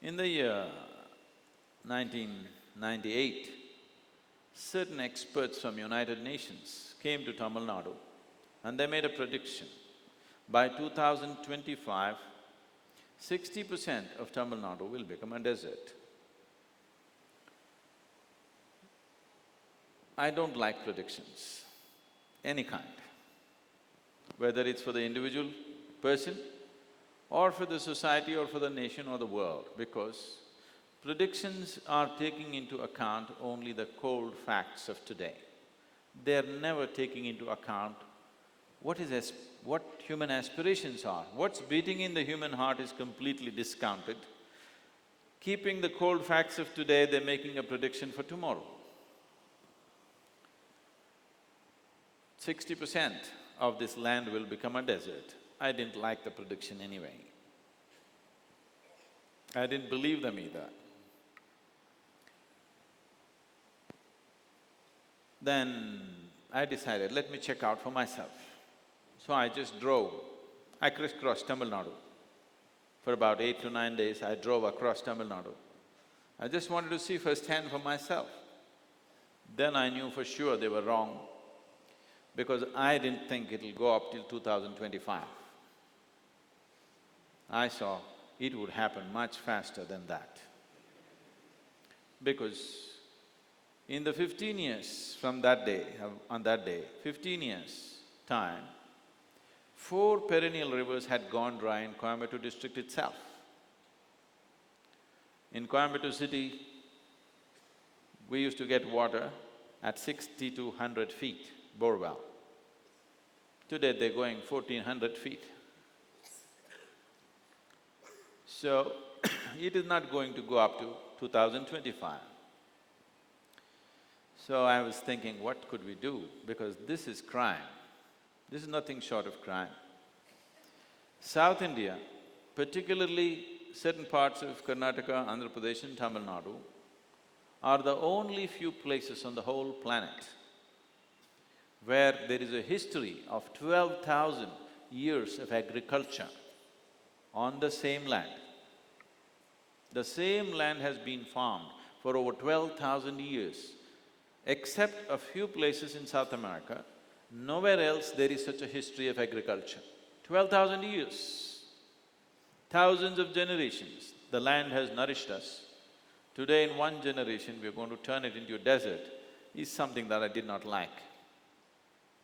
In the year 1998, certain experts from United Nations came to Tamil Nadu and they made a prediction. By 2025, 60% of Tamil Nadu will become a desert. I don't like predictions, any kind, whether it's for the individual person or for the society or for the nation or the world, because predictions are taking into account only the cold facts of today. They're never taking into account what human aspirations are. What's beating in the human heart is completely discounted. Keeping the cold facts of today, they're making a prediction for tomorrow. 60% of this land will become a desert. I didn't like the prediction anyway. I didn't believe them either. Then I decided, let me check out for myself. So I just drove. I crisscrossed Tamil Nadu. For about 8 to 9 days, I drove across Tamil Nadu. I just wanted to see firsthand for myself. Then I knew for sure they were wrong, because I didn't think it'll go up till 2025. I saw it would happen much faster than that. Because in the 15 years from that day, on that day, 15 years' time, 4 perennial rivers had gone dry in Coimbatore district itself. In Coimbatore city, we used to get water at 60 to 100 feet, borewell. Today they're going 1400 feet. So, it is not going to go up to 2025. So I was thinking, what could we do? Because this is crime. This is nothing short of crime. South India, particularly certain parts of Karnataka, Andhra Pradesh and Tamil Nadu, are the only few places on the whole planet where there is a history of 12,000 years of agriculture on the same land. The same land has been farmed for over 12,000 years. Except a few places in South America, nowhere else there is such a history of agriculture. 12,000 years, thousands of generations, the land has nourished us. Today in one generation, we're going to turn it into a desert, is something that I did not like.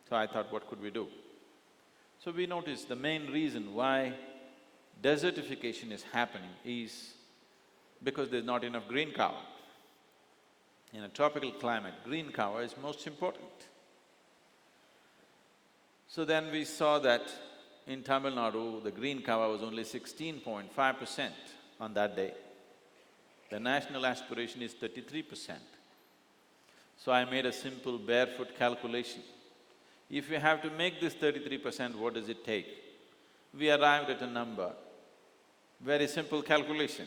So I thought, what could we do? So we noticed the main reason why desertification is happening is because there's not enough green cover. In a tropical climate, green cover is most important. So then we saw that in Tamil Nadu, the green cover was only 16.5% on that day. The national aspiration is 33%. So I made a simple barefoot calculation. If you have to make this 33%, what does it take? We arrived at a number, very simple calculation.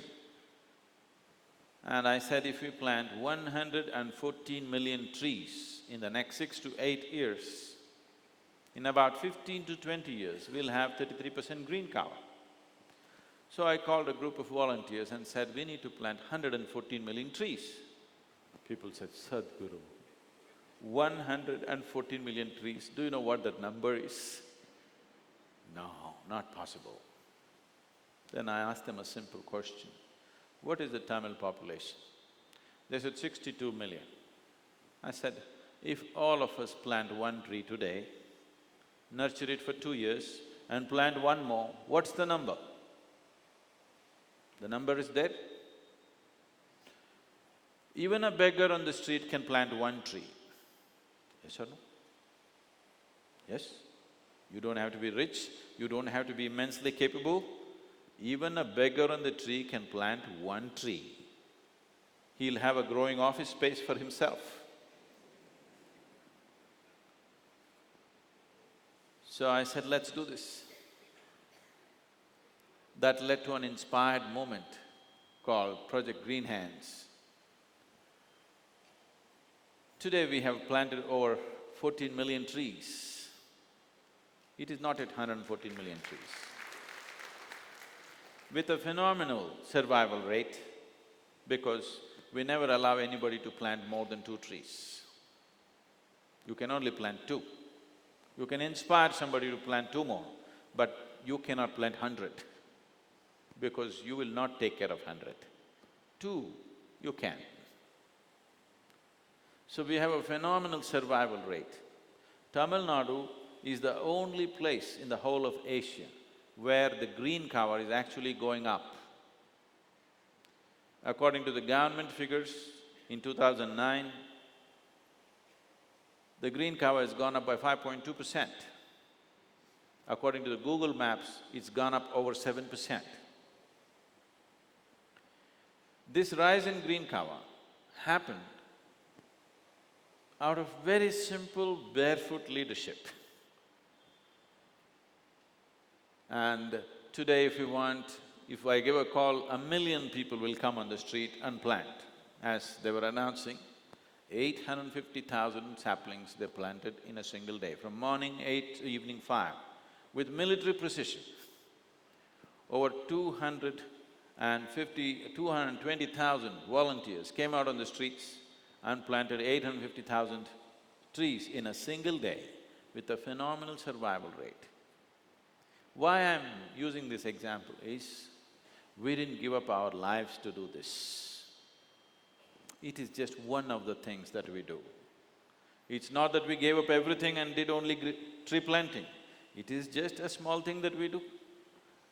And I said, if we plant 114 million trees in the next 6 to 8 years, in about 15 to 20 years, we'll have 33% green cover. So I called a group of volunteers and said, we need to plant 114 million trees. People said, Sadguru, 114 million trees, do you know what that number is? No, not possible. Then I asked them a simple question. What is the Tamil population? They said 62 million. I said, if all of us plant one tree today, nurture it for 2 years and plant one more, what's the number? The number is there. Even a beggar on the street can plant one tree. Yes or no? Yes? You don't have to be rich, you don't have to be immensely capable. Even a beggar on the tree can plant one tree. He'll have a growing office space for himself. So I said, let's do this. That led to an inspired movement called Project Green Hands. Today we have planted over 14 million trees. It is not at 114 million trees. with a phenomenal survival rate because we never allow anybody to plant more than 2 trees. You can only plant 2. You can inspire somebody to plant 2 more, but you cannot plant 100 because you will not take care of 100. 2, you can. So we have a phenomenal survival rate. Tamil Nadu is the only place in the whole of Asia where the green cover is actually going up. According to the government figures, in 2009, the green cover has gone up by 5.2%. According to the Google Maps, it's gone up over 7%. This rise in green cover happened out of very simple barefoot leadership. And today if I give a call, 1 million people will come on the street and plant. As they were announcing, 850,000 saplings they planted in a single day, from morning 8 to evening 5, with military precision. Over 220,000 volunteers came out on the streets and planted 850,000 trees in a single day with a phenomenal survival rate. Why I'm using this example is, we didn't give up our lives to do this. It is just one of the things that we do. It's not that we gave up everything and did only tree planting. It is just a small thing that we do,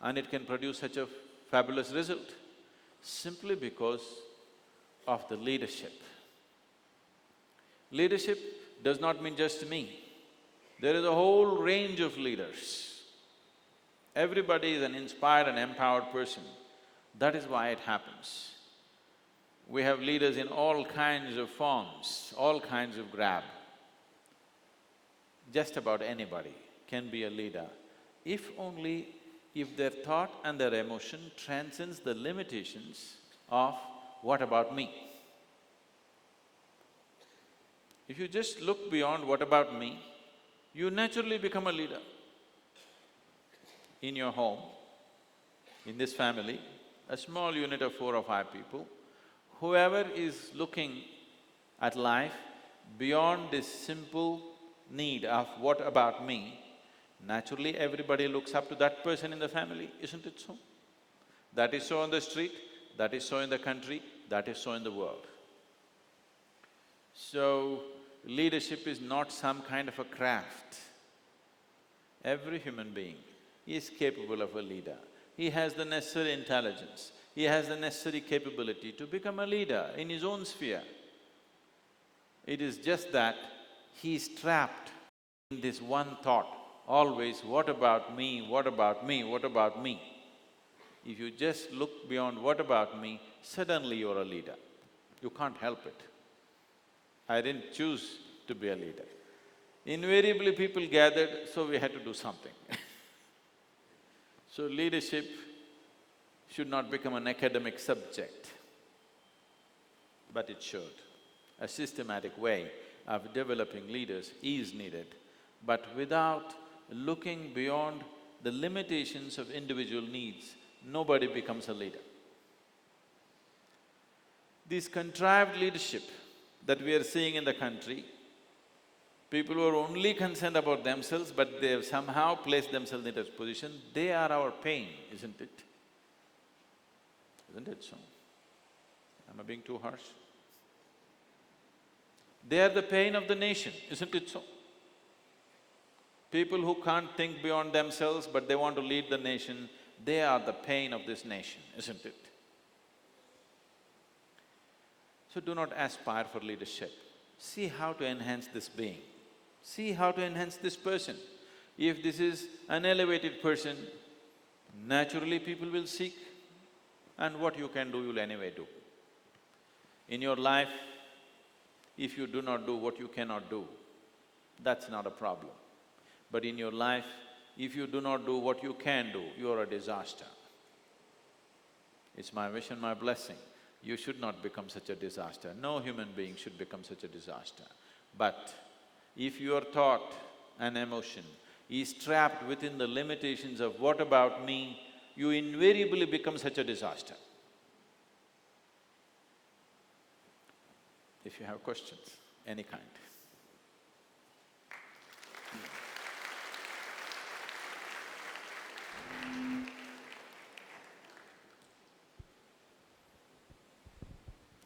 and it can produce such a fabulous result, simply because of the leadership. Leadership does not mean just me. There is a whole range of leaders. Everybody is an inspired and empowered person. That is why it happens. We have leaders in all kinds of forms, all kinds of grab. Just about anybody can be a leader, if only if their thought and their emotion transcends the limitations of what about me. If you just look beyond what about me, you naturally become a leader. In your home, in this family, a small unit of 4 or 5 people, whoever is looking at life beyond this simple need of what about me, naturally everybody looks up to that person in the family, isn't it so? That is so on the street, that is so in the country, that is so in the world. So, leadership is not some kind of a craft. Every human being is capable of a leader. He has the necessary intelligence, he has the necessary capability to become a leader in his own sphere. It is just that he is trapped in this one thought, always, what about me, what about me, what about me? If you just look beyond what about me, suddenly you're a leader. You can't help it. I didn't choose to be a leader. Invariably people gathered, so we had to do something. So leadership should not become an academic subject, but it should. A systematic way of developing leaders is needed, but without looking beyond the limitations of individual needs, nobody becomes a leader. This contrived leadership that we are seeing in the country, people who are only concerned about themselves but they have somehow placed themselves in that position, they are our pain, isn't it? Isn't it so? Am I being too harsh? They are the pain of the nation, isn't it so? People who can't think beyond themselves but they want to lead the nation, they are the pain of this nation, isn't it? So do not aspire for leadership. See how to enhance this being. See how to enhance this person. If this is an elevated person, naturally people will seek, and what you can do, you'll anyway do. In your life, if you do not do what you cannot do, that's not a problem. But in your life, if you do not do what you can do, you're a disaster. It's my wish and my blessing, you should not become such a disaster. No human being should become such a disaster. But if your thought and emotion is trapped within the limitations of what about me, you invariably become such a disaster. If you have questions, any kind.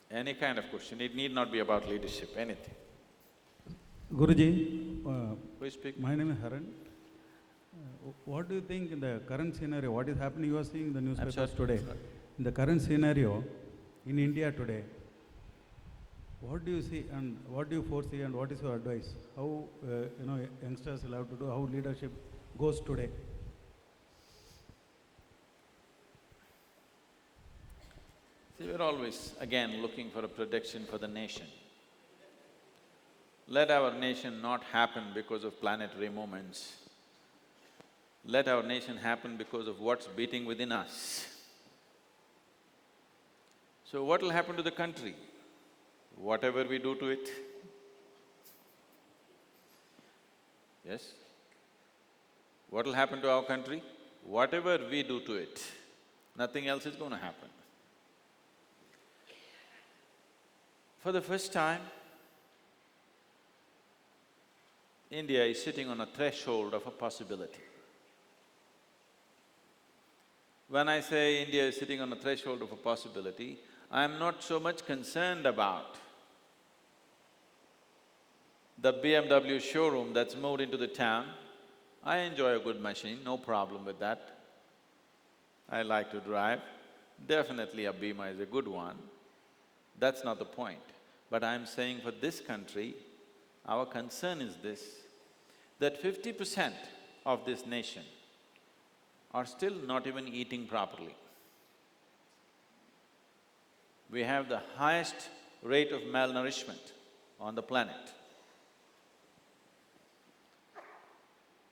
Any kind of question, it need not be about leadership, anything. Guruji, Who is speaking? my name is Haran. What do you think in the current scenario, what is happening, you are seeing the newspapers today. In the current scenario, in India today, what do you see and what do you foresee and what is your advice? How, youngsters will have to do, how leadership goes today? See, we're always again looking for a protection for the nation. Let our nation not happen because of planetary movements. Let our nation happen because of what's beating within us. So what will happen to the country? Whatever we do to it. Yes? What will happen to our country? Whatever we do to it, nothing else is going to happen. For the first time, India is sitting on a threshold of a possibility. When I say India is sitting on a threshold of a possibility, I am not so much concerned about the BMW showroom that's moved into the town. I enjoy a good machine, no problem with that. I like to drive. Definitely a Beamer is a good one. That's not the point. But I'm saying for this country, our concern is this, that 50% of this nation are still not even eating properly. We have the highest rate of malnourishment on the planet.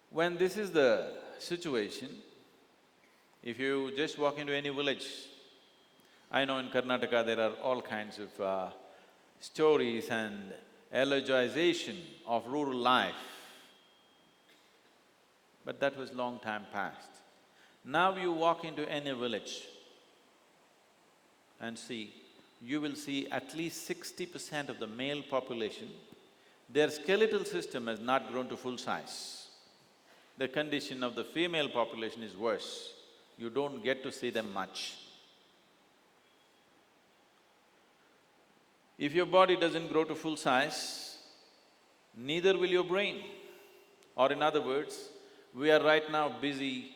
When this is the situation, if you just walk into any village, I know in Karnataka there are all kinds of stories and eulogization of rural life, but that was long time past. Now you walk into any village and see, you will see at least 60% of the male population, their skeletal system has not grown to full size. The condition of the female population is worse. You don't get to see them much. If your body doesn't grow to full size, neither will your brain. Or in other words, we are right now busy